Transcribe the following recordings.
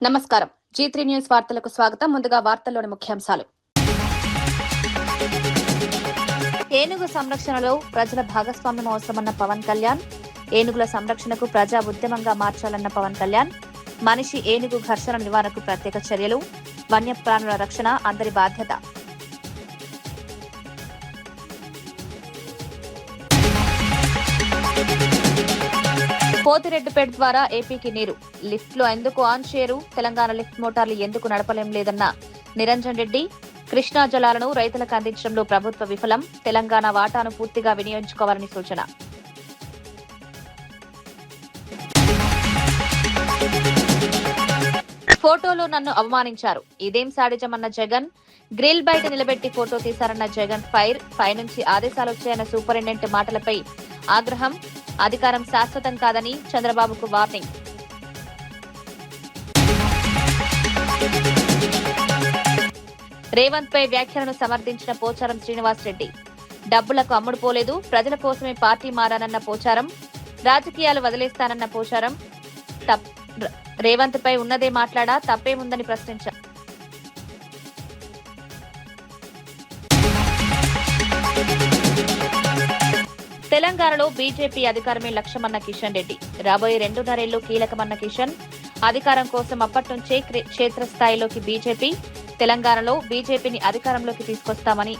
నమస్కారం. G3 news వార్తలకు స్వాగతం. ముందుగా వార్తల్లోని ముఖ్యాంశాలు. ఏనుగు సంరక్షణలో ప్రజల భాగస్వామ్యం అవసరమన్న పవన్ కళ్యాణ్. ఏనుగుల సంరక్షణకు ప్రజా ఉద్యమంగా మార్చాలన్న పవన్ కళ్యాణ్. మనిషి ఏనుగు ఘర్షణ నివారణకు ప్రత్యేక చర్యలు. వన్యప్రాణుల రక్షణ అందరి బాధ్యత. పోతిరెడ్డిపేట ద్వారా ఏపీకి నీరు. లిఫ్ట్లు ఎందుకు ఆన్ చేయరు? తెలంగాణ లిఫ్ట్ మోటార్లు ఎందుకు నడపలేం లేదన్న నిరంజన్ రెడ్డి. కృష్ణా జలాలను రైతులకు అందించడంలో ప్రభుత్వ విఫలం. తెలంగాణ వాటాను పూర్తిగా వినియోగించుకోవాలని సూచన. ఫోటోలో నన్ను అవమానించారు, ఇదేం సాడిజమన్న జగన్. గ్రిల్ బయట నిలబెట్టి ఫోటో తీశారన్న జగన్ ఫైర్. పైనుంచి ఆదేశాలు వచ్చాయన్న సూపరింటెండెంట్ మాటలపై ఆగ్రహం. అధికారం శాశ్వతం కాదని చంద్రబాబుకు వార్నింగ్. రేవంత్ పై వ్యాఖ్యలను సమర్థించిన పోచారం శ్రీనివాస్ రెడ్డి. డబ్బులకు అమ్ముడుపోలేదు, ప్రజల కోసమే పార్టీ మారానన్న పోచారం. రాజకీయాలు వదిలేస్తానన్న పోచారం. రేవంత్ పై ఉన్నదే మాట్లాడా, తప్పేముందని ప్రశ్నించారు. తెలంగాణలో బీజేపీ అధికారమే లక్ష్యమన్న కిషన్ రెడ్డి. రాబోయే 2.5 ఏళ్లు కీలకమన్న కిషన్. అధికారం కోసం అప్పటి నుంచే క్షేత్రస్థాయిలోకి బీజేపీ. తెలంగాణలో బీజేపీని అధికారంలోకి తీసుకొస్తామని.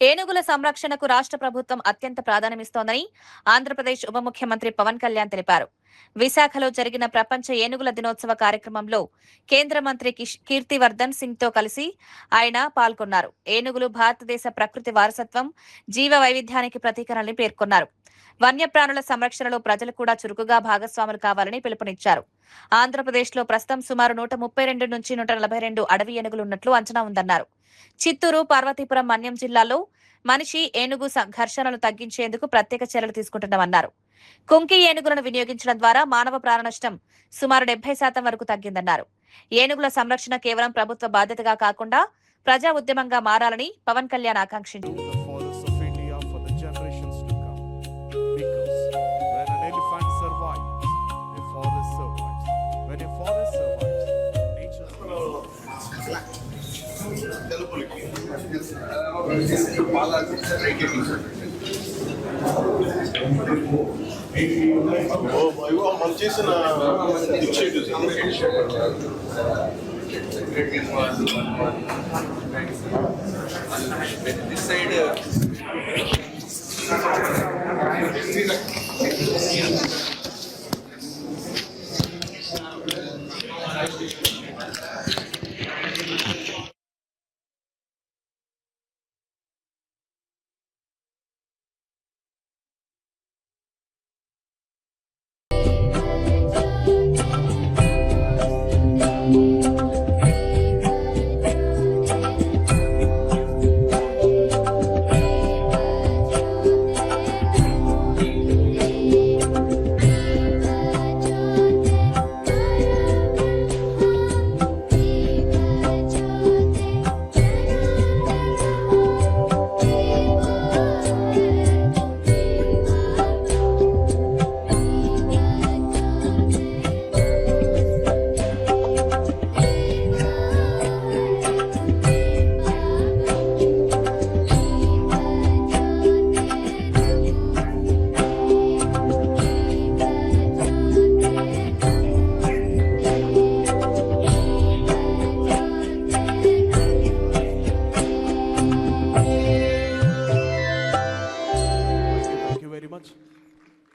ఏనుగుల సంరక్షణకు రాష్ట్ర ప్రభుత్వం అత్యంత ప్రాధాన్యమిస్తోందని ఆంధ్రప్రదేశ్ ఉప ముఖ్యమంత్రి పవన్ కళ్యాణ్ తెలిపారు. విశాఖలో జరిగిన ప్రపంచ ఏనుగుల దినోత్సవ కార్యక్రమంలో కేంద్ర మంత్రి కీర్తివర్ధన్ సింగ్ తో కలిసి ఆయన పాల్గొన్నారు. ఏనుగులు భారతదేశ ప్రకృతి వారసత్వం, జీవ వైవిధ్యానికి ప్రతీకలని పేర్కొన్నారు. వన్యప్రాణుల సంరక్షణలో ప్రజలు కూడా చురుకుగా భాగస్వాములు కావాలని పిలుపునిచ్చారు. ఆంధ్రప్రదేశ్లో ప్రస్తుతం సుమారు 132 నుంచి 142 అడవి ఏనుగులు ఉన్నట్లు అంచనా ఉందన్నారు. చిత్తూరు, పార్వతీపురం, మన్యం జిల్లాల్లో మనిషి ఏనుగు ఘర్షణలు తగ్గించేందుకు ప్రత్యేక చర్యలు తీసుకుంటున్నామన్నారు. కుంకి ఏనుగులను వినియోగించడం ద్వారా మానవ ప్రాణ నష్టం సుమారు 70% వరకు తగ్గిందన్నారు. ఏనుగుల సంరక్షణ కేవలం ప్రభుత్వ బాధ్యతగా కాకుండా ప్రజా ఉద్యమంగా మారాలని పవన్ కళ్యాణ్ ఆకాంక్షించారు. మనం చేసిన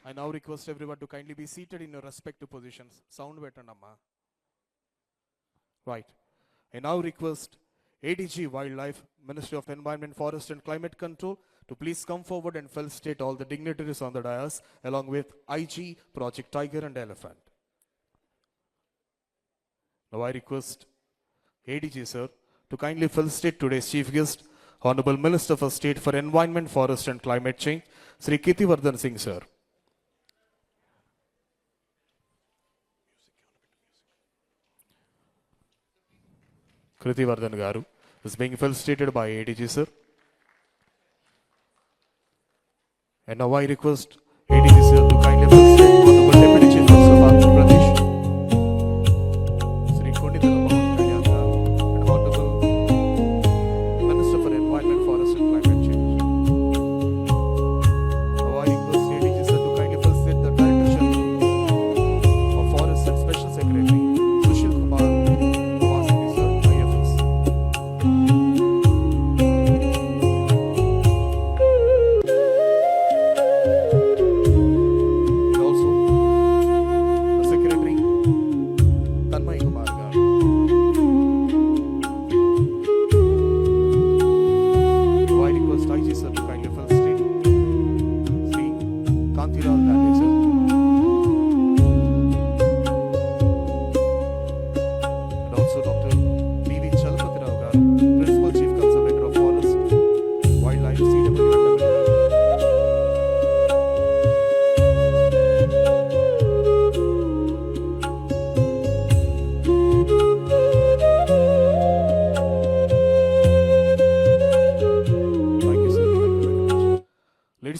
I now request everyone to kindly be seated in your respective positions. Sound better, Namma. Right. I now request ADG Wildlife, Ministry of Environment, Forest and Climate Control to please come forward and felicitate all the dignitaries on the dais along with IG, Project Tiger and Elephant. Now I request ADG sir to kindly felicitate today's chief guest, Honorable Minister for State for Environment, Forest and Climate Change, Sri Kithivardhan Singh sir. Kithivardhan Garu is being felicitated by ADG sir. And now I request ADG sir to kindly felicitate Honorable Deputy Chief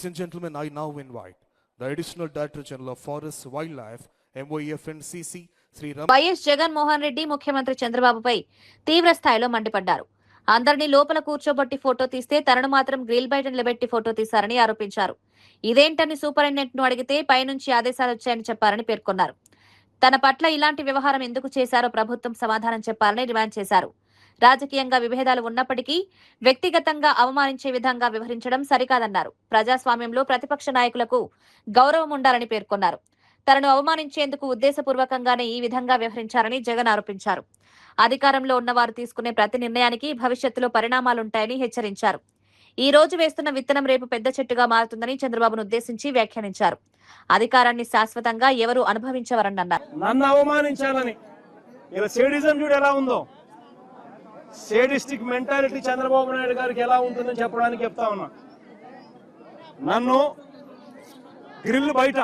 Ladies and gentlemen, I now invite the Additional Director General of Forests Wildlife, MOEF and CC, Sri Ram. YS Jaganmohan Reddy ముఖ్యమంత్రి చంద్రబాబుపై తీవ్ర స్థాయిలో మండిపడ్డారు. అందరినీ లోపల కూర్చోబట్టి photo తీస్తే తనను మాత్రం గ్రిల్ బయట నిలబెట్టి ఫోటో తీశారని ఆరోపించారు. ఇదేంటని సూపరింటెండెంట్ ను అడిగితే పైనుంచి ఆదేశాలు వచ్చాయని చెప్పారని పేర్కొన్నారు. తన పట్ల ఇలాంటి వ్యవహారం ఎందుకు చేశారో ప్రభుత్వం సమాధానం చెప్పాలని డిమాండ్ చేశారు. రాజకీయంగా విభేదాలు ఉన్నప్పటికీ వ్యక్తిగతంగా అవమానించే విధంగా వ్యవహరించడం సరికాదన్నారు. ప్రజాస్వామ్యంలో ప్రతిపక్ష నాయకులకు గౌరవం ఉండాలని పేర్కొన్నారు. తనను అవమానించేందుకు ఉద్దేశపూర్వకంగానే ఈ విధంగా వ్యవహరించారని జగన్ ఆరోపించారు. అధికారంలో ఉన్నవారు తీసుకునే ప్రతి నిర్ణయానికి భవిష్యత్తులో పరిణామాలుంటాయని హెచ్చరించారు. ఈ రోజు వేస్తున్న విత్తనం రేపు పెద్ద చెట్టుగా మారుతుందని చంద్రబాబును ఉద్దేశించి వ్యాఖ్యానించారు. అధికారాన్ని శాశ్వతంగా ఎవరు అనుభవించవరని అన్నారు. నన్ను అవమానించాలని ఇలా సేడిజం చూడు ఎలా ఉందో, సేడిస్టిక్ మెంటాలిటీ చంద్రబాబు నాయుడు గారికి ఎలా ఉంటుందని చెప్పడానికి చెప్తా ఉన్నా. నన్ను గ్రిల్ బయట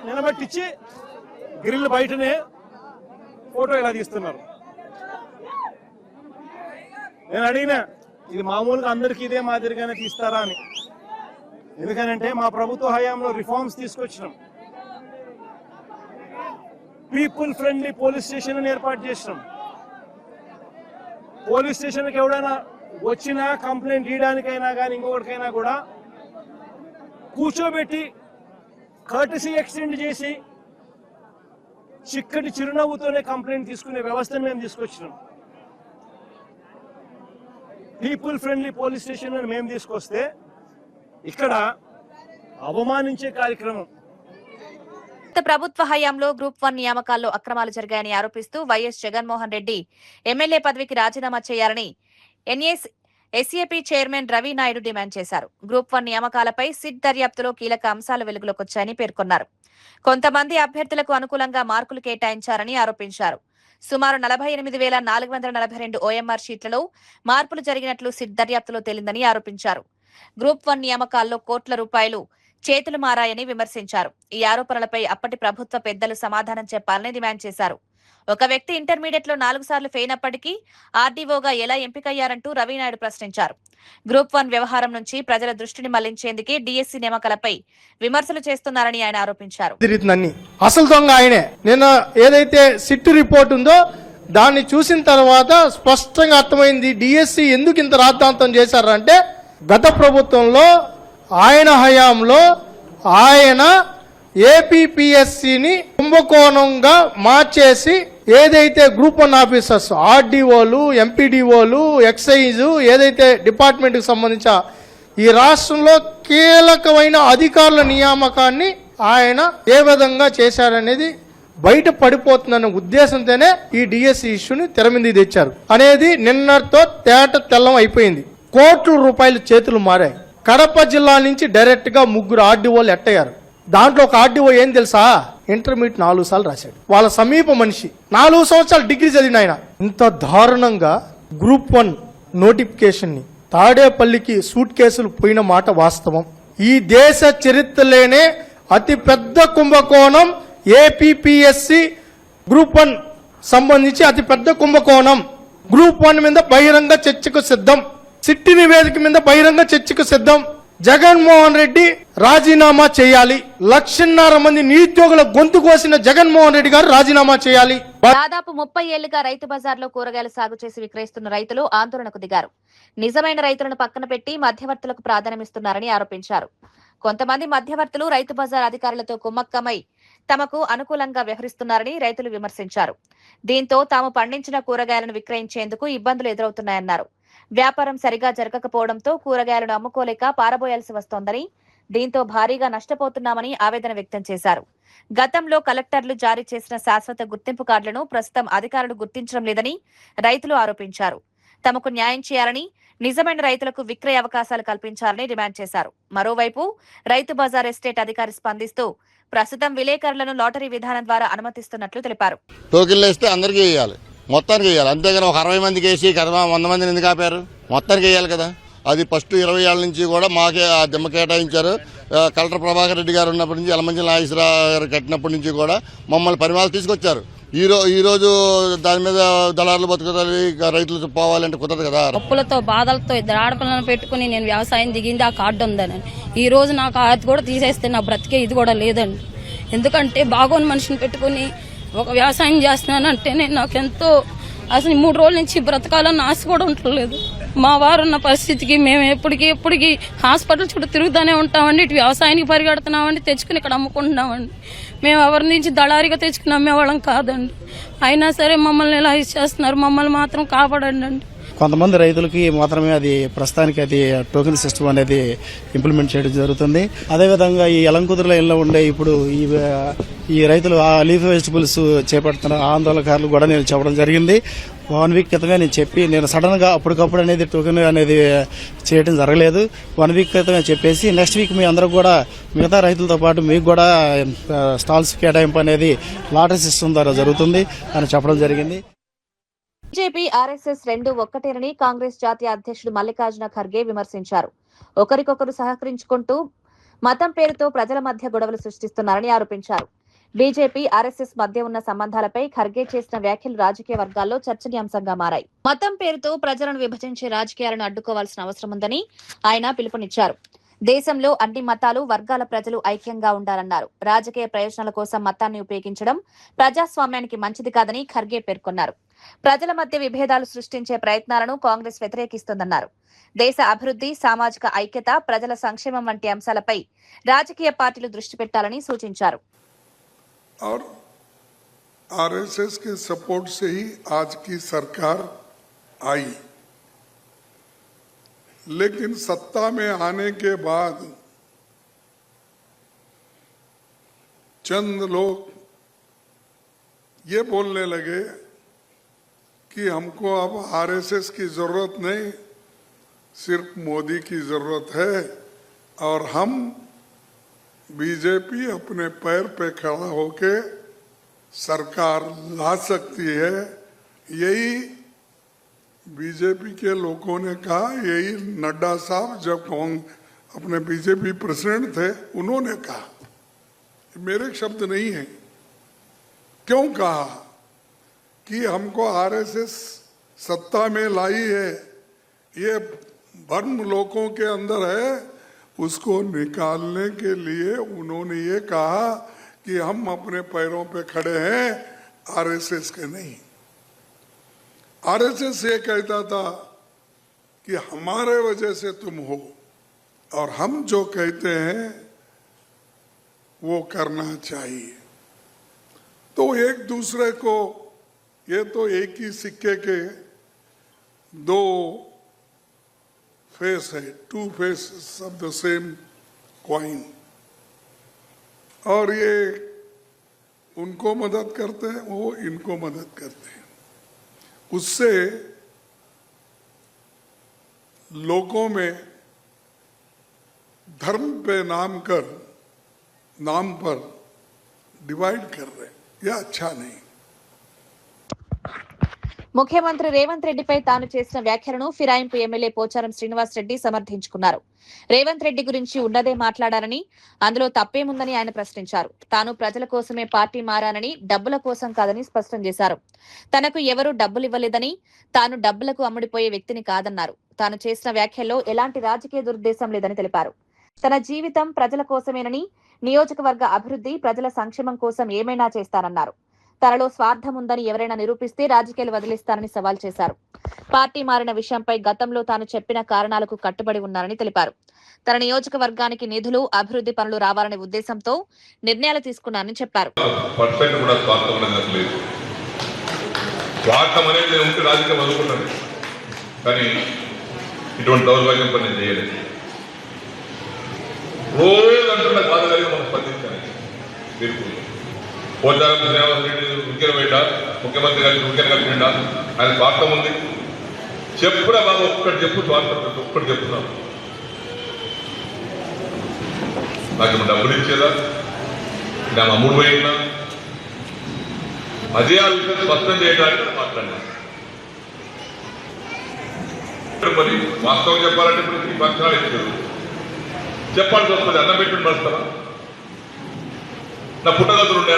నిలబెట్టించి గ్రిల్ బయటనే ఫోటో ఇలా తీస్తున్నారు. నేను అడిగినా ఇది మామూలుగా అందరికీ ఇదే మాదిరిగానే తీస్తారా అని. ఎందుకనంటే మా ప్రభుత్వ హయాంలో రిఫార్మ్స్ తీసుకొచ్చినాం. పీపుల్ ఫ్రెండ్లీ పోలీస్ స్టేషన్ ఏర్పాటు చేసినాం. పోలీస్ స్టేషన్కి ఎవడైనా వచ్చినా కంప్లైంట్ ఇవ్వడానికైనా కానీ ఇంకొకటికైనా కూడా కూర్చోబెట్టి కర్టసీ ఎక్స్టెండ్ చేసి చిక్కటి చిరునవ్వుతోనే కంప్లైంట్ తీసుకునే వ్యవస్థను మేము తీసుకొచ్చినాం. పీపుల్ ఫ్రెండ్లీ పోలీస్ స్టేషన్ అని మేము తీసుకొస్తే ఇక్కడ అవమానించే కార్యక్రమం. ప్రభుత్వ హయాంలో గ్రూప్ 1 నియామకాల్లో అక్రమాలు జరిగాయని ఆరోపిస్తూ వైఎస్ జగన్మోహన్ రెడ్డి ఎమ్మెల్యే పదవికి రాజీనామా చేయాలని SAP chairman Ravi Naidu demand చేశారు. గ్రూప్ 1 నియామకాలపై సిట్ దర్యాప్తులో కీలక అంశాలు వెలుగులోకొచ్చాయని పేర్కొన్నారు. కొంతమంది అభ్యర్థులకు అనుకూలంగా మార్కులు కేటాయించారని ఆరోపించారు. సుమారు 48,442 ఓఎంఆర్ షీట్లలో మార్పులు జరిగినట్లు సిట్ దర్యాప్తులో తేలిందని ఆరోపించారు. గ్రూప్ 1 నియామకాల్లో కోట్ల రూపాయలు చేతులు మారాయని విమర్శించారు. ఈ ఆరోపణలపై అప్పటి ప్రభుత్వ పెద్దలు సమాధానం చెప్పాలని డిమాండ్ చేశారు. ఒక వ్యక్తి ఇంటర్మీడియట్ లో 4 సార్లు ఫెయిల్ అప్పటికీ ఆర్డీఓగా ఎలా ఎంపికయ్యారంటూ రవినాయుడు ప్రశ్నించారు. గ్రూప్ 1 వ్యవహారం నుంచి ప్రజల దృష్టిని మళ్లించేందుకే డిఎస్సీ నియామకాలపై విమర్శలు చేస్తున్నారని ఆయన ఆరోపించారు. అసలు దొంగ ఆయనే. నిన్న ఏదైతే సిట్ రిపోర్ట్ ఉందో దాన్ని చూసిన తర్వాత స్పష్టంగా అర్థమైంది డిఎస్సీ ఎందుకు ఇంత రాద్ధాంతం చేశారంటే గత ప్రభుత్వంలో ఆయన హయాంలో ఆయన ఏపీపీఎస్సీని కుంభకోణంగా మార్చేసి ఏదైతే గ్రూప్ 1 ఆఫీసర్స్ ఆర్డీఓలు, ఎంపీడీఓలు, ఎక్సైజ్ ఏదైతే డిపార్ట్మెంట్కి సంబంధించిన ఈ రాష్ట్రంలో కీలకమైన అధికారుల నియామకాన్ని ఆయన ఏ విధంగా చేశారనేది బయట పడిపోతుందన్న ఉద్దేశంతోనే ఈ డిఎస్సీ ఇష్యూని తెర మీద తెచ్చారు అనేది నిన్నటితో తెల్లం అయిపోయింది. కోట్ల రూపాయలు చేతులు మారాయి. కడప జిల్లా నుంచి డైరెక్ట్ గా 3 ఆర్డీఓలు ఎట్టయ్యారు. దాంట్లో ఒక ఆర్డీఓ ఏం తెలుసా, ఇంటర్మీడియట్ 4 సార్లు రాశాడు. వాళ్ళ సమీప మనిషి 4 సంవత్సరాలు డిగ్రీ చదివిన ఆయన. ఇంత దారుణంగా గ్రూప్ 1 నోటిఫికేషన్ ని తాడేపల్లికి సూట్ కేసులు పోయిన మాట వాస్తవం. ఈ దేశ చరిత్రలోనే అతి పెద్ద కుంభకోణం ఏపీపీఎస్సీ గ్రూప్ 1 సంబంధించి అతి పెద్ద కుంభకోణం. గ్రూప్ 1 మీద బహిరంగ చర్చకు సిద్ధం. సిట్టి నివేదిక మీద బహిరంగ చర్చకు సిద్ధం. జగన్మోహన్ రెడ్డి రాజీనామా చేయాలి. 1,50,000 మంది నిరుద్యోగుల గొంతు కోసిన జగన్మోహన్ రెడ్డి గారు రాజీనామా చేయాలి. దాదాపు 30 ఏళ్లుగా రైతు బజార్లో కూరగాయలు సాగు చేసి విక్రయిస్తున్న రైతులు ఆందోళనకు దిగారు. నిజమైన రైతులను పక్కన పెట్టి మధ్యవర్తులకు ప్రాధాన్యమిస్తున్నారని ఆరోపించారు. కొంతమంది మధ్యవర్తులు రైతు బజార్ అధికారులతో కుమ్మక్కమై తమకు అనుకూలంగా వ్యవహరిస్తున్నారని రైతులు విమర్శించారు. దీంతో తాము పండించిన కూరగాయలను విక్రయించేందుకు ఇబ్బందులు ఎదురవుతున్నాయన్నారు. వ్యాపారం సరిగా జరగకపోవడంతో కూరగాయలను అమ్ముకోలేక పారబోయాల్సి వస్తోందని, దీంతో భారీగా నష్టపోతున్నామని ఆవేదన వ్యక్తం చేశారు. గతంలో కలెక్టర్లు జారీ చేసిన శాశ్వత గుర్తింపు కార్డులను ప్రస్తుతం అధికారులు గుర్తించడం లేదని రైతులు ఆరోపించారు. తమకు న్యాయం చేయాలని, నిజమైన రైతులకు విక్రయ అవకాశాలు కల్పించాలని డిమాండ్ చేశారు. మరోవైపు రైతు బజార్ ఎస్టేట్ అధికారి స్పందిస్తూ ప్రస్తుతం విలేకరులను లాటరీ విధానం ద్వారా అనుమతిస్తున్నట్లు తెలిపారు. టోకెన్లు వేస్తే అందరికీ వేయాలి, మొత్తానికి వేయాలి. అంతేగాని ఒక 60 మందికి వేసి 100 మందిని ఎందుకు ఆపారు? మొత్తానికి వేయాలి కదా. అది ఫస్ట్ 20 ఏళ్ల నుంచి కూడా మాకే ఆ దిమ్మ కేటాయించారు. కలెక్టర్ ప్రభాకర్ రెడ్డి గారు ఉన్నప్పటి నుంచి, యలమంచిలి నాగేశ్వరరావు గారు కట్టినప్పటి నుంచి కూడా మమ్మల్ని పరిమాణాలు తీసుకొచ్చారు. ఈరోజు దాని మీద దళారులు బతుకుతారు, రైతులు పోవాలంటే కుదరదు కదా. అప్పులతో బాధలతో ఇద్దరు ఆడపిల్లలను పెట్టుకుని నేను వ్యవసాయం దిగింది, ఆ కార్డు ఉందని. ఈ రోజు నాకు అది కూడా తీసేస్తే నా బ్రతికే ఇది కూడా లేదండి. ఎందుకంటే బాగోని మనిషిని పెట్టుకుని ఒక వ్యవసాయం చేస్తున్నానంటే నేను నాకెంతో అసలు 3 రోజుల నుంచి బ్రతకాలన్న ఆశ కూడా ఉండలేదు. మా వారు ఉన్న పరిస్థితికి మేము ఎప్పటికీ హాస్పిటల్ చుట్టూ తిరుగుతూనే ఉంటామండి. ఇటు వ్యవసాయానికి పరిగెడుతున్నామండి, తెచ్చుకుని ఇక్కడ అమ్ముకుంటున్నామండి. మేము ఎవరి నుంచి దళారిగా తెచ్చుకుని అమ్మేవాళ్ళం కాదండి. అయినా సరే మమ్మల్ని ఇలా ఇచ్చేస్తున్నారు. మమ్మల్ని మాత్రం కాపాడండి అండి. కొంతమంది రైతులకి మాత్రమే అది ప్రస్తుతానికి అది టోకెన్ సిస్టమ్ అనేది ఇంప్లిమెంట్ చేయడం జరుగుతుంది. అదేవిధంగా ఈ ఎలంకుదురు లైన్లో ఉండే ఇప్పుడు ఈ రైతులు ఆ లీఫ్ వెజిటబుల్స్ చేపడుతున్న ఆందోళనకారులు కూడా నేను చెప్పడం జరిగింది. 1 వీక్ క్రితమే నేను చెప్పి నేను సడన్ గా అప్పటికప్పుడు అనేది టోకెన్ అనేది చేయడం జరగలేదు. 1 వీక్ క్రితమే చెప్పేసి నెక్స్ట్ వీక్ మీ అందరూ కూడా మిగతా రైతులతో పాటు మీకు కూడా స్టాల్స్ కేటాయింపు అనేది లాటరీ సిస్టమ్ ద్వారా జరుగుతుంది అని చెప్పడం జరిగింది. బీజేపీ ఆర్ఎస్ఎస్ రెండు ఒక్కటేనని కాంగ్రెస్ జాతీయ అధ్యక్షుడు మల్లికార్జున ఖర్గే విమర్శించారు. ఒకరికొకరు సహకరించుకుంటూ మతం పేరుతో ప్రజల మధ్య గొడవలు సృష్టిస్తున్నారని ఆరోపించారు. బీజేపీ ఆర్ఎస్ఎస్ మధ్య ఉన్న సంబంధాలపై ఖర్గే చేసిన వ్యాఖ్యలు రాజకీయ వర్గాల్లో చర్చనీయాంశంగా మారాయి. మతం పేరుతో ప్రజలను విభజించే రాజకీయాలను అడ్డుకోవాల్సిన అవసరం ఉందని ఆయన పిలుపునిచ్చారు. దేశంలో అన్ని మతాలు, వర్గాల ప్రజలు ఐక్యంగా ఉండాలన్నారు. రాజకీయ ప్రయోజనాల కోసం మతాన్ని ఉపయోగించడం ప్రజాస్వామ్యానికి మంచిది కాదని ఖర్గే పేర్కొన్నారు. ప్రజల మధ్య విభేదాలు సృష్టించే ప్రయత్నాలను కాంగ్రెస్ వ్యతిరేకిస్తోందన్నారు. దేశ అభివృద్ధి, సామాజిక ఐక్యత, ప్రజల సంక్షేమం వంటి అంశాలపై రాజకీయ పార్టీలు దృష్టి పెట్టాలని సూచించారు. और आरएसएस के सपोर्ट से ही आज की सरकार आई, लेकिन सत्ता में आने के बाद चंद लोग ये बोलने लगे कि हमको अब आरएसएस की जरूरत नहीं, सिर्फ मोदी की जरूरत है और हम बीजेपी अपने पैर पे खड़ा होके सरकार ला सकती है। यही बीजेपी के लोगों ने कहा, यही नड्डा साहब जब अपने बीजेपी प्रेसिडेंट थे उन्होंने कहा, मेरे शब्द नहीं है। क्यों कहा कि हमको आरएसएस सत्ता में लाई है, ये भ्रम लोगों के अंदर है, उसको निकालने के लिए उन्होंने ये कहा कि हम अपने पैरों पे खड़े हैं, आरएसएस के नहीं। आरएसएस ये कहता था कि हमारे वजह से तुम हो और हम जो कहते हैं वो करना चाहिए। तो एक दूसरे को, ये तो एक ही सिक्के के 2 फेस है, 2 faces of the same coin, और ये उनको मदद करते हैं, वो इनको मदद करते हैं। उससे लोगों में धर्म पे नाम पर डिवाइड कर रहे हैं, यह अच्छा नहीं। ముఖ్యమంత్రి రేవంత్ రెడ్డిపై తాను చేసిన వ్యాఖ్యలను ఫిరాయింపు ఎమ్మెల్యే పోచారం శ్రీనివాస్ రెడ్డి సమర్థించుకున్నారు. రేవంత్ రెడ్డి గురించి ఉన్నదే మాట్లాడారని, అందులో తప్పేముందని ఆయన ప్రశ్నించారు. తాను ప్రజల కోసమే పార్టీ మారానని, డబ్బుల కోసం కాదని స్పష్టం చేశారు. తనకు ఎవరూ డబ్బులు ఇవ్వలేదని, తాను డబ్బులకు అమ్ముడిపోయే వ్యక్తిని కాదన్నారు. తాను చేసిన వ్యాఖ్యల్లో ఎలాంటి రాజకీయ దురుద్దేశం లేదని తెలిపారు. తన జీవితం ప్రజల కోసమేనని, నియోజకవర్గ అభివృద్ధి, ప్రజల సంక్షేమం కోసం ఏమైనా చేస్తానన్నారు. తనలో స్వార్థం ఉందని ఎవరైనా నిరూపిస్తే రాజకీయాలు వదిలేస్తానని సవాల్ చేశారు. పార్టీ మారిన విషయంపై గతంలో తాను చెప్పిన కారణాలకు కట్టుబడి ఉన్నారని తెలిపారు. తన నియోజకవర్గానికి నిధులు, అభివృద్ధి పనులు రావాలనే ఉద్దేశంతో నిర్ణయాలు తీసుకున్నారని చెప్పారు. పోచారం శ్రీనివాస్ రెడ్డి ఉక్కిన పోయిండా, ముఖ్యమంత్రి గారికి ఉక్కిన కలిపిండా, ఆయన స్వార్థం ఉంది. చెప్పురా బాబు, ఒక్కటి చెప్పు, స్వార్థం ఒక్కటి చెప్తున్నాం. నాకు డబ్బులు ఇచ్చేదా, నేను అమ్ముడు పోయినా, అదే ఆ విషయం స్పష్టం చేయడానికి మాట్లాడినా. మరి వాస్తవం చెప్పాలంటే ఇప్పుడు ఈ పక్షాలు ఇచ్చారు, చెప్పాల్సి వస్తుంది. అన్నం పెట్టుకుని పడుస్తారా? నా పుట్టగతులు ఉండే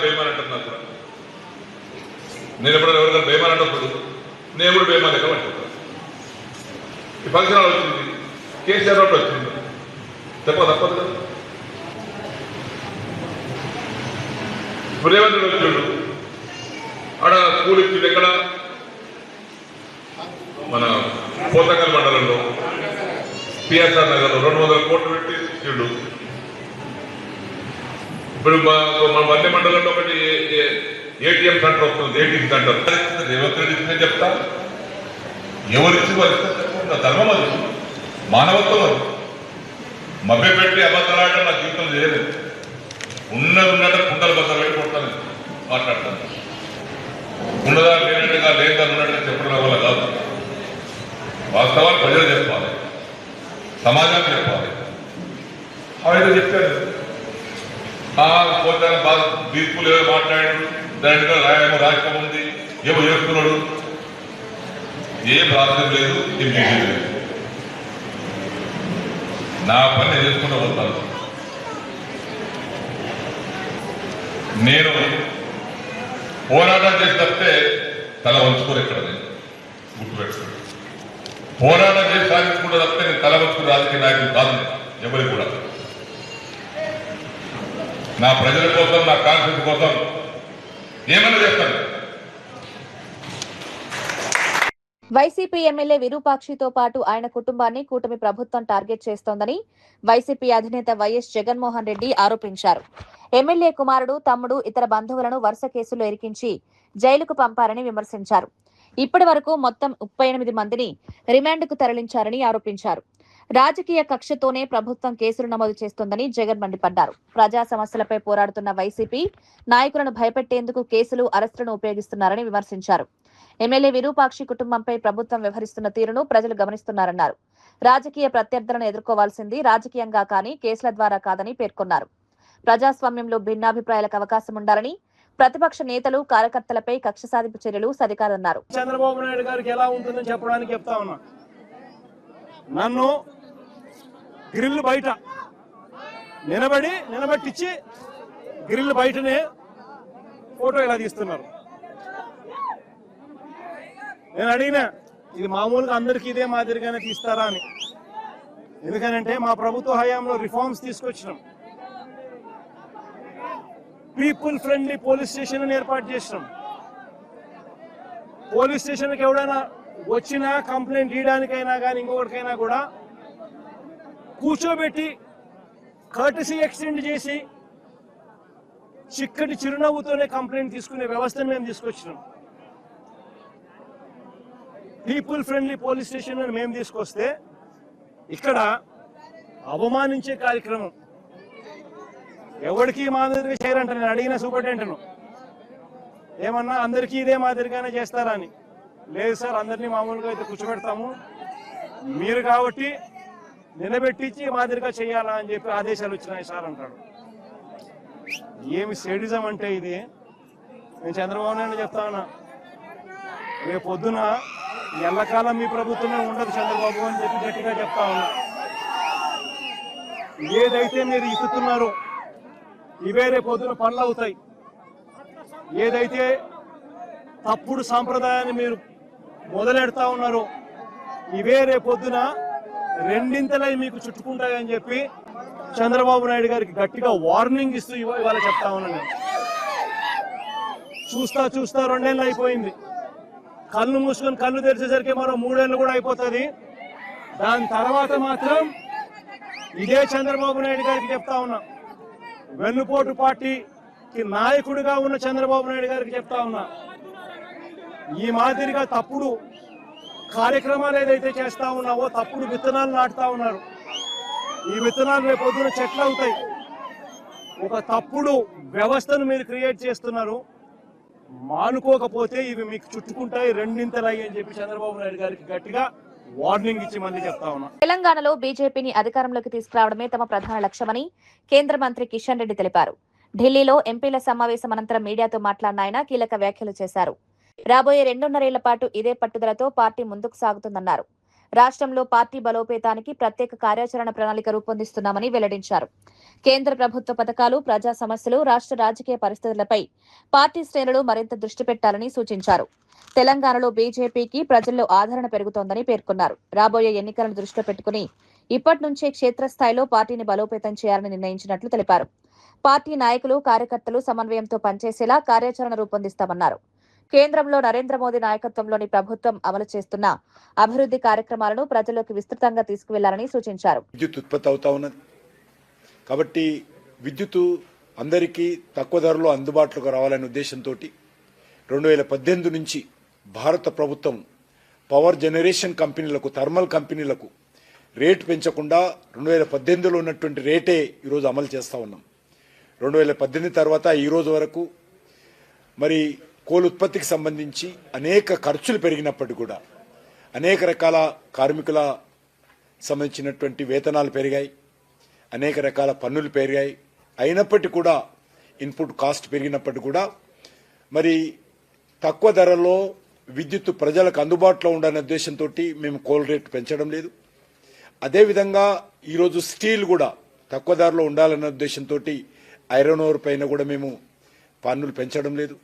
చేయమని అంటారు. నాకు నేను ఎప్పుడైనా ఎవరికైనా బేమాన్ అన్నప్పుడు నేను కూడా బేమాన్ లెక్క పట్టుకుంటాను. ఈ ఫంక్షన్ హాల్ వచ్చింది, కేసీఆర్ రోడ్డు వచ్చింది, తప్పదు కదా. ఇప్పుడు రేవంత్ రెడ్డి వచ్చాడు, ఆడ స్కూల్ ఇచ్చింది ఎక్కడ మన పోతంగల్ మండలంలో పిఎస్ఆర్ నగర్లో 200 కోట్లు పెట్టి ఇచ్చిండు. ఇప్పుడు మన వన్య మండలంలో ఒకటి ఏటీఎం సెంటర్ వస్తుంది, ఏటీఎం సెంటర్ రేవంత్ రెడ్డి ఇచ్చిందని చెప్తా. ఎవరిచ్చి వారిస్తే ధర్మం అది, మానవత్వం అది. మభ్య పెట్టి అబద్ధాలాడడం నా జీవితం చేయలేదు. ఉన్నట్టు కుండలు బద్దలు పెట్టి కొడతాను, మాట్లాడతాను. ఉన్నదా లేనట్టుగా లేదా ఉన్నట్టుగా చెప్పడం వల్ల కాదు. వాస్తవాలు ప్రజలు చెప్పాలి, సమాజానికి చెప్పాలి. అవైతే చెప్పారు పోతాను బాగా తీర్పులు ఏదో మాట్లాడాడు, దాంట్లో రాయేమో రాష్ట్రం ఉంది, ఏమో చేస్తున్నాడు. ఏం రాష్ట్రం లేదు, ఏం చేసేది లేదు. నా పని చేసుకుంటూ పోతాను. నేను పోరాటం చేసి తప్పితే తల వంచుకోరు ఇక్కడ, నేను గుర్తుపెట్టుకోండి. పోరాటం చేసి సాధించుకుంటే తప్పితే నేను తల వంచుకుని రాజకీయ నాయకులు కాదు ఎవరికి కూడా. నా ప్రజల కోసం, నా కాన్ఫిడెన్స్ కోసం ఏమైనా చేస్తాను. వైసీపీ ఎమ్మెల్యే విరూపాక్షితో పాటు ఆయన కుటుంబాన్ని కూటమి ప్రభుత్వం టార్గెట్ చేస్తోందని వైసీపీ అధినేత వైఎస్ జగన్మోహన్ రెడ్డి ఆరోపించారు. ఎమ్మెల్యే కుమారుడు, తమ్ముడు, ఇతర బంధువులను వరుస కేసులు ఇరికించి జైలుకు పంపారని విమర్శించారు. ఇప్పటి వరకు మొత్తం 38 మందిని రిమాండ్కు తరలించారని ఆరోపించారు. రాజకీయ కక్షతోనే ప్రభుత్వం కేసులు నమోదు చేస్తోందని జగన్ మండిపడ్డారు. ప్రజా సమస్యలపై పోరాడుతున్న వైసీపీ నాయకులను భయపెట్టేందుకు కేసులు, అరెస్టులను ఉపయోగిస్తున్నారని విమర్శించారు. ఎమ్మెల్యే విరూపాక్షి కుటుంబంపై ప్రభుత్వం వ్యవహరిస్తున్న తీరును ప్రజలు గమనిస్తున్నారన్నారు. రాజకీయ ప్రత్యర్థులను ఎదుర్కోవాల్సింది రాజకీయంగా కానీ కేసుల ద్వారా కాదని పేర్కొన్నారు. ప్రజాస్వామ్యంలో భిన్నాభిప్రాయాలకు అవకాశం ఉండాలని, ప్రతిపక్ష నేతలు, కార్యకర్తలపై కక్ష సాధింపు చర్యలు సరికాదన్నారు. చంద్రబాబు నాయుడు గారికి ఎలా ఉంటుందని చెప్పడానికి చెప్తా ఉన్నా. నన్ను గ్రిల్ బయట నిలబెట్టించి గ్రిల్ బయటనే ఫోటో ఇలా తీస్తున్నారు. నేను అడిగినా, ఇది మామూలుగా అందరికీ ఇదే మాదిరిగానే తీస్తారా అని. ఎందుకనంటే మా ప్రభుత్వ హయాంలో రిఫార్మ్స్ తీసుకొచ్చినాం. పీపుల్ ఫ్రెండ్లీ పోలీస్ స్టేషన్ ఏర్పాటు చేసినాం. పోలీస్ స్టేషన్కి ఎవడైనా వచ్చినా కంప్లైంట్ ఇవ్వడానికైనా కానీ ఇంకొకటికైనా కూడా కూర్చోబెట్టి కర్టసీ ఎక్స్టెండ్ చేసి చిక్కటి చిరునవ్వుతోనే కంప్లైంట్ తీసుకునే వ్యవస్థను మేము తీసుకొచ్చినాం. పీపుల్ ఫ్రెండ్లీ పోలీస్ స్టేషన్ అని మేము తీసుకొస్తే ఇక్కడ అవమానించే కార్యక్రమం ఎవరికి మాదిరిగా చేయరంట. నేను అడిగిన సూపరింటెండెంట్ను ఏమన్నా అందరికీ ఇదే మాదిరిగానే చేస్తారా అని. లేదు సార్, అందరినీ మామూలుగా అయితే కూర్చోబెడతాము, మీరు కాబట్టి నిలబెట్టించి మాదిరిగా చేయాలా అని చెప్పి ఆదేశాలు వచ్చినాయి సార్ అంటాడు. ఏమి సేడిజం అంటే ఇది. నేను చంద్రబాబు నాయుడు చెప్తా ఉన్నా, రేపు పొద్దున ఎల్లకాలం మీ ప్రభుత్వమే ఉండదు చంద్రబాబు అని చెప్పి గట్టిగా చెప్తా ఉన్నా. ఏదైతే మీరు ఇస్తున్నారో ఇవే రేపు పొద్దున పనులు అవుతాయి. ఏదైతే తప్పుడు సాంప్రదాయాన్ని మీరు మొదలెడతా ఉన్నారో ఇవే రేపు పొద్దున రెండింతలై మీకు చుట్టుకుంటాయని చెప్పి చంద్రబాబు నాయుడు గారికి గట్టిగా వార్నింగ్ ఇస్తూ ఇవాళ చెప్తా ఉన్నాను. చూస్తా 2 ఏళ్ళు అయిపోయింది. కళ్ళు మూసుకొని కళ్ళు తెరిచేసరికి మరో 3 ఏళ్ళు కూడా అయిపోతుంది. దాని తర్వాత మాత్రం ఇదే చంద్రబాబు నాయుడు గారికి చెప్తా ఉన్నా, వెన్నుపోటు పార్టీకి నాయకుడిగా ఉన్న చంద్రబాబు నాయుడు గారికి చెప్తా ఉన్నా, ఈ మాదిరిగా తప్పుడు కార్యక్రమాలు ఏదైతే చేస్తా ఉన్నావో, తప్పుడు విత్తనాలు నాటుతా ఉన్నారు. ఈ విత్తనాలు రేపు పొద్దున చెట్లు అవుతాయి. ఒక తప్పుడు వ్యవస్థను మీరు క్రియేట్ చేస్తున్నారు. మానుకోకపోతే ఇవి మీకు చుట్టుకుంటాయి, రెండింతలయ్యి అని చెప్పి చంద్రబాబు నాయుడు గారికి గట్టిగా వార్నింగ్ ఇచ్చి మళ్ళీ చెప్తా ఉన్నా. తెలంగాణలో బీజేపీని అధికారంలోకి తీసుకురావడమే తమ ప్రధాన లక్ష్యమని కేంద్ర మంత్రి కిషన్ రెడ్డి తెలిపారు. ఢిల్లీలో ఎంపీల సమావేశం అనంతరం మీడియాతో మాట్లాడిన ఆయన కీలక వ్యాఖ్యలు చేశారు. రాబోయే 2.5 ఏళ్ల పాటు ఇదే పట్టుదలతో పార్టీ ముందుకు సాగుతుందన్నారు. రాష్ట్రంలో పార్టీ బలోపేతానికి ప్రత్యేక కార్యాచరణ ప్రణాళిక రూపొందిస్తున్నామని వెల్లడించారు. కేంద్ర ప్రభుత్వ పథకాలు, ప్రజా సమస్యలు, రాష్ట్ర రాజకీయ పరిస్థితులపై పార్టీ శ్రేణులు మరింత దృష్టి పెట్టాలని సూచించారు. తెలంగాణలో బీజేపీకి ప్రజల్లో ఆదరణ పెరుగుతోందని పేర్కొన్నారు. రాబోయే ఎన్నికలను దృష్టిలో పెట్టుకుని ఇప్పటి నుంచే క్షేత్రస్థాయిలో పార్టీని బలోపేతం చేయాలని నిర్ణయించినట్లు తెలిపారు. పార్టీ నాయకులు, కార్యకర్తలు సమన్వయంతో పనిచేసేలా కార్యాచరణ రూపొందిస్తామన్నారు. కేంద్రంలో నరేంద్ర మోదీ నాయకత్వంలోని ప్రభుత్వం అమలు చేస్తున్న అభివృద్ధి కార్యక్రమాలను ప్రజల్లోకి విస్తృతంగా తీసుకువెళ్లాలని సూచించారు. విద్యుత్ ఉత్పత్తి అవుతా ఉన్నది కాబట్టి విద్యుత్ అందరికీ తక్కువ ధరలో అందుబాటులోకి రావాలనే ఉద్దేశంతో 2018 నుంచి భారత ప్రభుత్వం పవర్ జనరేషన్ కంపెనీలకు, థర్మల్ కంపెనీలకు రేటు పెంచకుండా 2018లో ఉన్నటువంటి రేటే ఈరోజు అమలు చేస్తూ ఉన్నాం. 2018 తర్వాత ఈ రోజు వరకు మరి కోల్ ఉత్పత్తికి సంబంధించి అనేక ఖర్చులు పెరిగినప్పటికీ కూడా, అనేక రకాల కార్మికుల సంబంధించినటువంటి వేతనాలు పెరిగాయి, అనేక రకాల పన్నులు పెరిగాయి. అయినప్పటికీ కూడా ఇన్పుట్ కాస్ట్ పెరిగినప్పటికీ కూడా మరి తక్కువ ధరలో విద్యుత్ ప్రజలకు అందుబాటులో ఉండాలనే ఉద్దేశంతో మేము కోల్ రేటు పెంచడం లేదు. అదేవిధంగా ఈరోజు స్టీల్ కూడా తక్కువ ధరలో ఉండాలనే ఉద్దేశంతో ఐరన్ ఓర్ పైన కూడా మేము పన్నులు పెంచడం లేదు.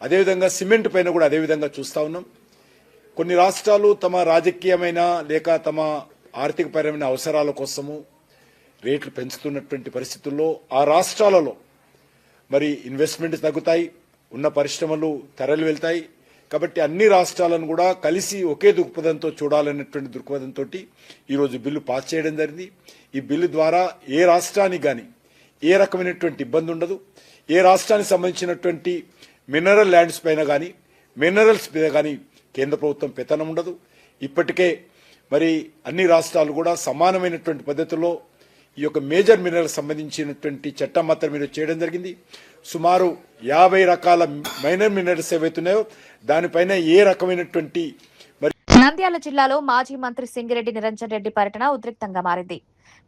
అదేవిధంగా సిమెంట్ పైన కూడా అదేవిధంగా చూస్తూ ఉన్నాం. కొన్ని రాష్ట్రాలు తమ రాజకీయమైన లేక తమ ఆర్థికపరమైన అవసరాల కోసము రేట్లు పెంచుతున్నటువంటి పరిస్థితుల్లో ఆ రాష్ట్రాలలో మరి ఇన్వెస్ట్మెంట్ తగ్గుతాయి, ఉన్న పరిశ్రమలు తరలి వెళ్తాయి. కాబట్టి అన్ని రాష్ట్రాలను కూడా కలిసి ఒకే దృక్పథంతో చూడాలనేటువంటి దృక్పథంతో ఈరోజు బిల్లు పాస్ చేయడం జరిగింది. ఈ బిల్లు ద్వారా ఏ రాష్ట్రానికి కానీ ఏ రకమైనటువంటి ఇబ్బంది ఉండదు. ఏ రాష్ట్రానికి సంబంధించినటువంటి మినరల్ ల్యాండ్స్ పైన కానీ మినరల్స్ మీద కానీ కేంద్ర ప్రభుత్వం పెత్తనం ఉండదు. ఇప్పటికే మరి అన్ని రాష్ట్రాలు కూడా సమానమైనటువంటి పద్ధతిలో ఈ యొక్క మేజర్ మినరల్ సంబంధించినటువంటి చట్టం మాత్రం మీరు చేయడం జరిగింది. సుమారు 50 రకాల మైనర్ మినరల్స్ ఏవైతున్నాయో దానిపైన ఏ రకమైనటువంటి నంద్యాల జిల్లాలో మాజీ మంత్రి సింగిరెడ్డి నిరంజన్ రెడ్డి పర్యటన ఉద్రిక్తంగా మారింది.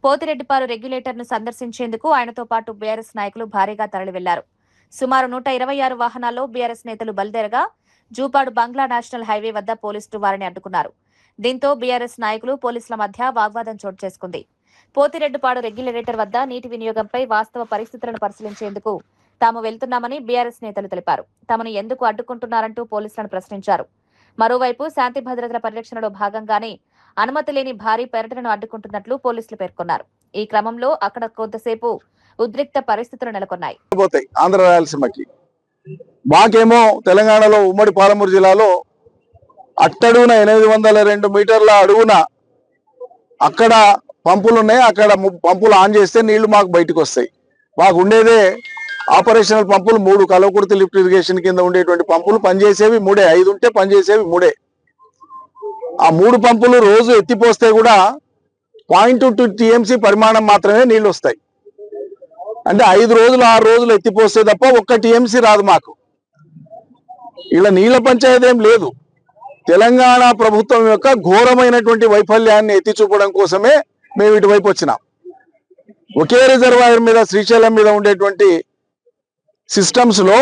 పోతిరెడ్డిపారు రెగ్యులేటర్ ను సందర్శించేందుకు ఆయనతో పాటు బీఆర్ఎస్ నాయకులు భారీగా తరలి వెళ్లారు. సుమారు 126 వాహనాల్లో బీఆర్ఎస్ నేతలు బయలుదేరగా జూపాడు బంగ్లా నేషనల్ హైవే వద్ద పోలీసులు వారిని అడ్డుకున్నారు. దీంతో బీఆర్ఎస్ నాయకులు, పోలీసుల మధ్య వాగ్వాదం చోటు చేసుకుంది. పోతిరెడ్డిపాడు రెగ్యులేటర్ వద్ద నీటి వినియోగంపై వాస్తవ పరిస్థితులను పరిశీలించేందుకు తాము వెళ్తున్నామని బీఆర్ఎస్ నేతలు తెలిపారు. తమను ఎందుకు అడ్డుకుంటున్నారంటూ పోలీసులను ప్రశ్నించారు. మరోవైపు శాంతి భద్రతల పరిరక్షణలో భాగంగానే అనుమతి లేని భారీ పర్యటనను అడ్డుకుంటున్నట్లు పోలీసులు పేర్కొన్నారు. ఈ క్రమంలో అక్కడ కొంతసేపు ఉద్రిక్త పరిస్థితులు నెలకొన్నాయి. ఆంధ్ర రాయలసీమకి మాకేమో తెలంగాణలో ఉమ్మడి పాలమూరు జిల్లాలో అట్టడుగున 802 మీటర్ల అడుగున అక్కడ పంపులు ఉన్నాయి. అక్కడ పంపులు ఆన్ చేస్తే నీళ్లు మాకు బయటకు వస్తాయి. మాకు ఉండేదే ఆపరేషనల్ పంపులు 3, కలవకుర్తి లిఫ్ట్ ఇరిగేషన్ కింద ఉండేటువంటి పంపులు పనిచేసేవి 3, 5 ఉంటే పనిచేసేవి 3. ఆ 3 పంపులు రోజు ఎత్తిపోస్తే కూడా 0.2 TMC పరిమాణం మాత్రమే నీళ్లు వస్తాయి. అంటే 5 రోజులు 6 రోజులు ఎత్తిపోస్తే తప్ప 1 TMC రాదు మాకు. ఇలా నీళ్ల పంచాయతీ ఏం లేదు. తెలంగాణ ప్రభుత్వం యొక్క ఘోరమైనటువంటి వైఫల్యాన్ని ఎత్తి చూపడం కోసమే మేము ఇటువైపు వచ్చినాం. ఒకే రిజర్వాయర్ మీద, శ్రీశైలం మీద ఉండేటువంటి సిస్టమ్స్ లో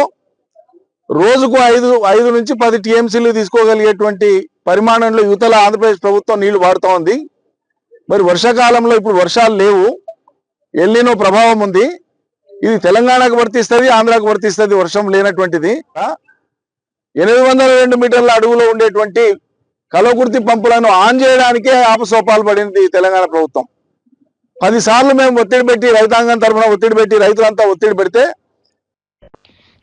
రోజుకు 5 నుంచి 10 TMCలు తీసుకోగలిగేటువంటి పరిమాణంలో యువతల ఆంధ్రప్రదేశ్ ప్రభుత్వం నీళ్లు వాడుతూ ఉంది. మరి వర్షాకాలంలో ఇప్పుడు వర్షాలు లేవు, ఎల్లినో ప్రభావం ఉంది. ఇది తెలంగాణకు వర్తిస్తుంది, ఆంధ్రాకు వర్తిస్తుంది వర్షం లేనటువంటిది. 802 మీటర్ల అడుగులో ఉండేటువంటి కలవకుర్తి పంపులను ఆన్ చేయడానికే ఆపసోపాలు పడింది తెలంగాణ ప్రభుత్వం. 10 సార్లు మేము ఒత్తిడి పెట్టి, రైతాంగం తరఫున ఒత్తిడి పెట్టి, రైతులంతా ఒత్తిడి పెడితే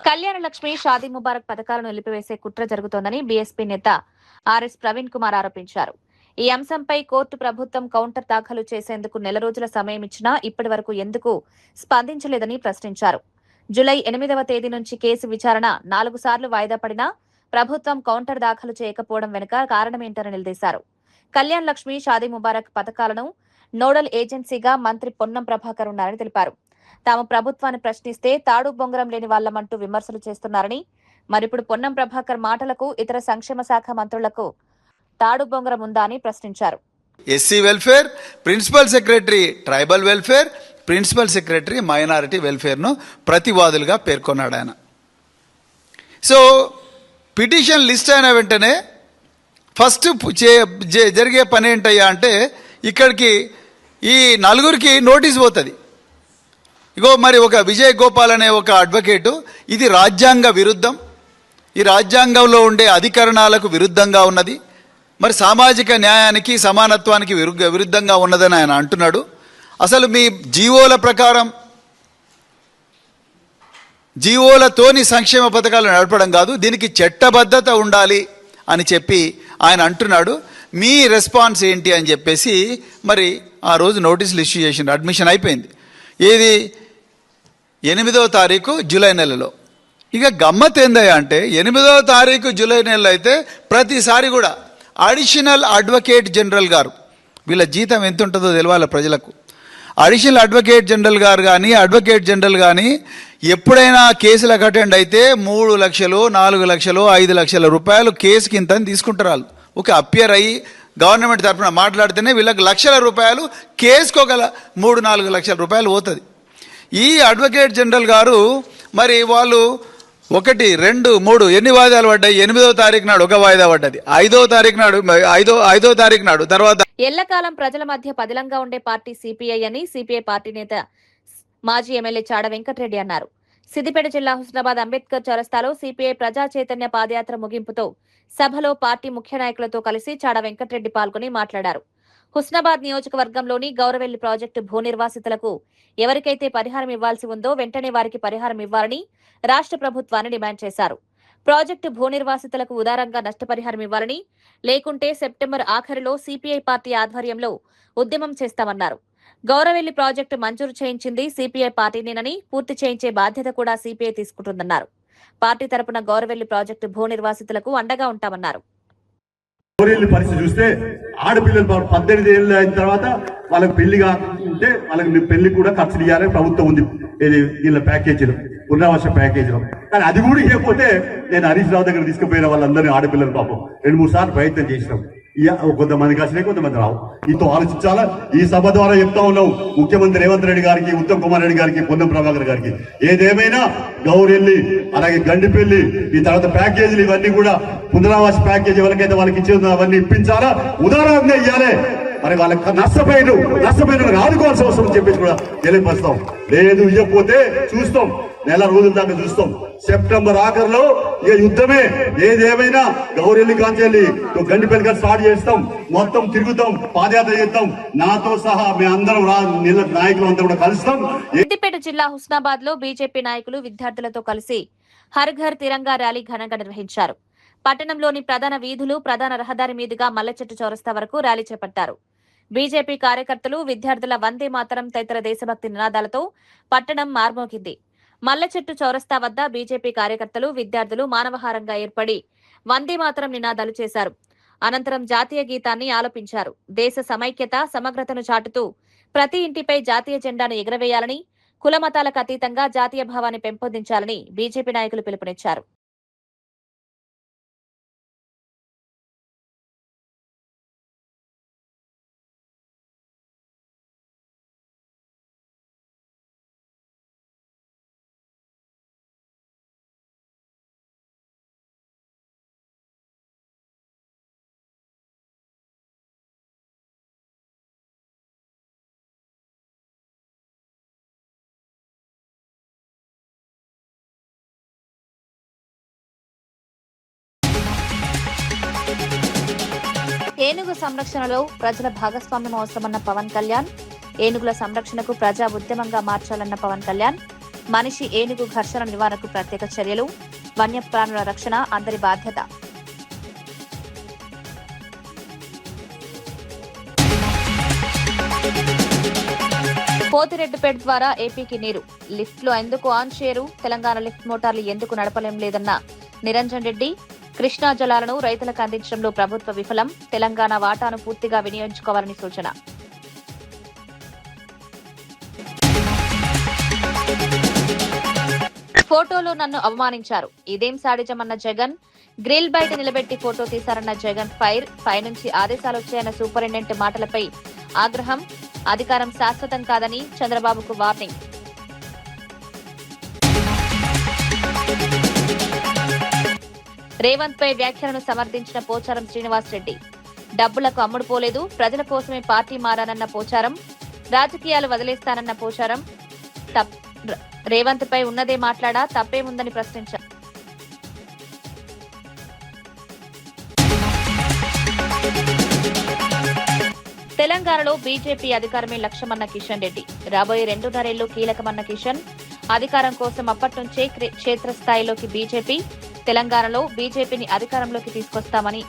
కళ్యాణ లక్ష్మి, షాదీ ముబారక్ పథకాలను నిలిపివేసే కుట్ర జరుగుతోందని బీఎస్పీ నేత ఆర్ఎస్ ప్రవీణ్ కుమార్ ఆరోపించారు. ఈ అంశంపై కోర్టు ప్రభుత్వం కౌంటర్ దాఖలు చేసేందుకు 1 రోజుల సమయం ఇచ్చినా ఇప్పటి వరకు ఎందుకు స్పందించలేదని ప్రశ్నించారు. జూలై 8వ తేదీ నుంచి కేసు విచారణ 4 సార్లు వాయిదా పడినా ప్రభుత్వం కౌంటర్ దాఖలు చేయకపోవడం వెనుక కారణమేంటని నిలదీశారు. కళ్యాణ్ లక్ష్మి, షాదీ ముబారక్ పథకాలను నోడల్ ఏజెన్సీగా మంత్రి పొన్నం ప్రభాకర్ ఉన్నారని తెలిపారు. తాము ప్రభుత్వాన్ని ప్రశ్నిస్తే తాడు బొంగరం లేని వాళ్లమంటూ విమర్శలు చేస్తున్నారని, మరిప్పుడు పొన్నం ప్రభాకర్ మాటలకు ఇతర సంక్షేమ శాఖ మంత్రులకు తాడు బొంగరం ఉందా అని ప్రశ్నించారు. SC welfare, principal secretary tribal welfare, principal secretary minority వెల్ఫేర్ను ప్రతివాదులుగా పేర్కొన్నాడు ఆయన. సో పిటిషన్ లిస్ట్ అయిన వెంటనే ఫస్ట్ జరిగే పని ఏంటయ్యా అంటే ఇక్కడికి ఈ నలుగురికి నోటీస్ పోతుంది. ఇగో మరి ఒక విజయ్ గోపాల్ అనే ఒక అడ్వకేటు, ఇది రాజ్యాంగ విరుద్ధం, ఈ రాజ్యాంగంలో ఉండే అధికరణాలకు విరుద్ధంగా ఉన్నది, మరి సామాజిక న్యాయానికి సమానత్వానికి విరుద్ధంగా ఉన్నదని ఆయన అంటున్నాడు. అసలు మీ జీవోల ప్రకారం జీవోలతోని సంక్షేమ పథకాలు నడపడం కాదు, దీనికి చట్టబద్ధత ఉండాలి అని చెప్పి ఆయన అంటున్నాడు. మీ రెస్పాన్స్ ఏంటి అని చెప్పేసి మరి ఆ రోజు నోటీసులు ఇష్యూ చేసిండు. అడ్మిషన్ అయిపోయింది. ఏది 8వ తారీఖు జూలై నెలలో. ఇక గమ్మత్ ఏందయ్యా అంటే 8వ తారీఖు జూలై నెలలో అయితే ప్రతిసారి కూడా అడిషనల్ అడ్వకేట్ జనరల్ గారు, వీళ్ళ జీతం ఎంత ఉంటుందో తెలియాలి ప్రజలకు, అడిషనల్ అడ్వకేట్ జనరల్ గారు కానీ అడ్వకేట్ జనరల్ కానీ ఎప్పుడైనా కేసులకు అటెండ్ అయితే 3 లక్షలు 4 లక్షలు 5 లక్షల రూపాయలు కేసుకి ఇంత తీసుకుంటారు. వాళ్ళు ఒక అపియర్ అయ్యి గవర్నమెంట్ తరఫున మాట్లాడితేనే వీళ్ళకి లక్షల రూపాయలు, కేసుకు ఒక 3-4 లక్షల రూపాయలు పోతుంది. ఈ అడ్వకేట్ జనరల్ గారు మరి వాళ్ళు 1, 2, 3 ఎన్ని వాయిదాలు పడ్డాయి? 8వ తారీఖు నాడు ఒక వాయిదా పడ్డది, 5వ తారీఖు నాడు తర్వాత ఎల్లకాలం ప్రజల మధ్య పదిలంగా ఉండే పార్టీ సిపిఐ అని సిపిఐ పార్టీ నేత మాజీ ఎమ్మెల్యే చాడ వెంకటరెడ్డి అన్నారు. సిద్దిపేట జిల్లా హుస్నాబాద్ అంబేద్కర్ చౌరస్తాలో సిపిఐ ప్రజా చైతన్య పాదయాత్ర ముగింపుతో సభలో పార్టీ ముఖ్య నాయకులతో కలిసి చాడ వెంకటరెడ్డి పాల్గొని మాట్లాడారు. హుస్నాబాద్ నియోజకవర్గంలోని గౌరవెల్లి ప్రాజెక్టు భూ నిర్వాసితులకు ఎవరికైతే పరిహారం ఇవ్వాల్సి ఉందో వెంటనే వారికి పరిహారం ఇవ్వాలని రాష్ట్ర ప్రభుత్వాన్ని డిమాండ్ చేశారు. ప్రాజెక్టు భూ నిర్వాసితులకు ఉదారంగా నష్టపరిహారం ఇవ్వాలని, లేకుంటే సెప్టెంబర్ ఆఖరిలో సిపిఐ పార్టీ ఆధ్వర్యంలో ఉద్యమం చేస్తామన్నారు. గౌరవెల్లి ప్రాజెక్టు మంజూరు చేయించింది సిపిఐ పార్టీనేనని, పూర్తి చేయించే బాధ్యత కూడా సిపిఐ తీసుకుంటుందన్నారు. పార్టీ తరపున గౌరవెల్లి ప్రాజెక్టు భూ నిర్వాసితులకు అండగా ఉంటామన్నారు. గౌరవెల్లి పరిస్థితి చూస్తే ఆడపిల్లలు 18 ఏళ్ళు అయిన తర్వాత వాళ్ళకి పెళ్లి కాకుంటే వాళ్ళకి పెళ్లి కూడా ఖర్చులు ఇవ్వాలని ప్రభుత్వం ఉంది. వీళ్ళ ప్యాకేజీలు, పునరావాస ప్యాకేజీలు. కానీ అది కూడా ఇవ్వకపోతే నేను హరీష్ రావు దగ్గర తీసుకుపోయిన వాళ్ళందరినీ ఆడపిల్లలు పాపం 2-3 సార్లు ప్రయత్నం చేసినాం. కొంతమందికి వచ్చినాయి, కొంతమంది రావు. ఇంతో ఆలోచించాలా. ఈ సభ ద్వారా చెప్తా ఉన్నాం ముఖ్యమంత్రి రేవంత్ రెడ్డి గారికి, ఉత్తమ్ కుమార్ రెడ్డి గారికి, పొన్నం ప్రభాకర్ గారికి, ఏదేమైనా గౌరెల్లి అలాగే గండిపల్లి ఈ తర్వాత ప్యాకేజీలు ఇవన్నీ కూడా పునరావాస ప్యాకేజీ ఎవరికైతే వాళ్ళకి ఇచ్చేది అవన్నీ ఇప్పించాలా, ఉదాహరణగా ఇవ్వాలి. మరి వాళ్ళకి నష్టపోయిన ఆదుకోవాల్సిన అవసరం చెప్పేసి కూడా తెలియపరుస్తాం. లేదు ఇవ్వకపోతే చూస్తాం, నెల రోజుల దాకా చూస్తాం. సెప్టెంబర్ ఆఖరిలో ఇక యుద్ధమే. ఏదేమైనా గౌరెల్లి కాంచెల్లి గండిపల్లి గారు స్టార్ట్ చేస్తాం, మొత్తం తిరుగుతాం, పాదయాత్ర చేస్తాం. నాతో సహా మీ అందరం నాయకులు అంతా కూడా కలుస్తాం. సిద్దిపేట జిల్లా హుస్నాబాద్ లో బీజేపీ నాయకులు విద్యార్థులతో కలిసి హర్ ఘర్ తిరంగా ర్యాలీ ఘనంగా నిర్వహించారు. పట్టణంలోని ప్రధాన వీధులు, ప్రధాన రహదారి మీదుగా మల్లచెట్టు చౌరస్తా వరకు ర్యాలీ చేపట్టారు. బీజేపీ కార్యకర్తలు, విద్యార్థుల వందే మాతరం తదితర దేశభక్తి నినాదాలతో పట్టణం మార్మోగింది. మల్లచెట్టు చౌరస్తా వద్ద బీజేపీ కార్యకర్తలు, విద్యార్థులు మానవహారంగా ఏర్పడి వందే మాతరం నినాదాలు చేశారు. అనంతరం జాతీయ గీతాన్ని ఆలపించారు. దేశ సమైక్యత, సమగ్రతను చాటుతూ ప్రతి ఇంటిపై జాతీయ జెండాను ఎగురవేయాలని, కుల మతాలకు అతీతంగా జాతీయ భావాన్ని పెంపొందించాలని బీజేపీ నాయకులు పిలుపునిచ్చారు. ఏనుగు సంరక్షణలో ప్రజల భాగస్వామ్యం అవసరమన్న పవన్ కళ్యాణ్, ఏనుగుల సంరక్షణకు ప్రజా ఉద్యమంగా మార్చాలన్న పవన్ కళ్యాణ్, మనిషి ఏనుగు ఘర్షణ నివారణకు ప్రత్యేక చర్యలు, వన్యప్రాణుల రక్షణ అందరి బాధ్యత. పోతిరెడ్డిపేట ద్వారా ఏపీకి నీరు, లిఫ్ట్లు ఎందుకు ఆన్ చేయరు, తెలంగాణ లిఫ్ట్ మోటార్లు ఎందుకు నడపలేం లేదన్న నిరంజన్ రెడ్డి, కృష్ణా జలాలను రైతులకు అందించడంలో ప్రభుత్వ విఫలం, తెలంగాణ వాటాను పూర్తిగా వినియోగించుకోవాలని సూచన. ఫోటోలో నన్ను అవమానించారు, ఇదేం సాడిజమన్న జగన్, గ్రిల్ బయట నిలబెట్టి ఫోటో తీశారన్న జగన్ ఫైర్, పైనుంచి ఆదేశాలు వచ్చాయన్న సూపరింటెండెంట్ మాటలపై ఆగ్రహం, అధికారం శాశ్వతం కాదని చంద్రబాబుకు వార్నింగ్. రేవంత్ పై వ్యాఖ్యలను సమర్థించిన పోచారం శ్రీనివాస్ రెడ్డి. డబ్బులకు అమ్ముడుపోలేదు, ప్రజల కోసమే పార్టీ మారానన్న పోచారం. రాజకీయాలు వదిలేస్తానన్న పోచారం. రేవంత్ పై ఉన్నదే మాట్లాడా, తప్పేముందని ప్రశ్నించారు. తెలంగాణలో బీజేపీ అధికారమే లక్ష్యమన్న కిషన్ రెడ్డి. రాబోయే 2.5 ఏళ్లు కీలకమన్న కిషన్. అధికారం కోసం అప్పటి నుంచే క్షేత్రస్థాయిలోకి బీజేపీ. తెలంగాణలో బీజేపీని అధికారంలోకి తీసుకొస్తామని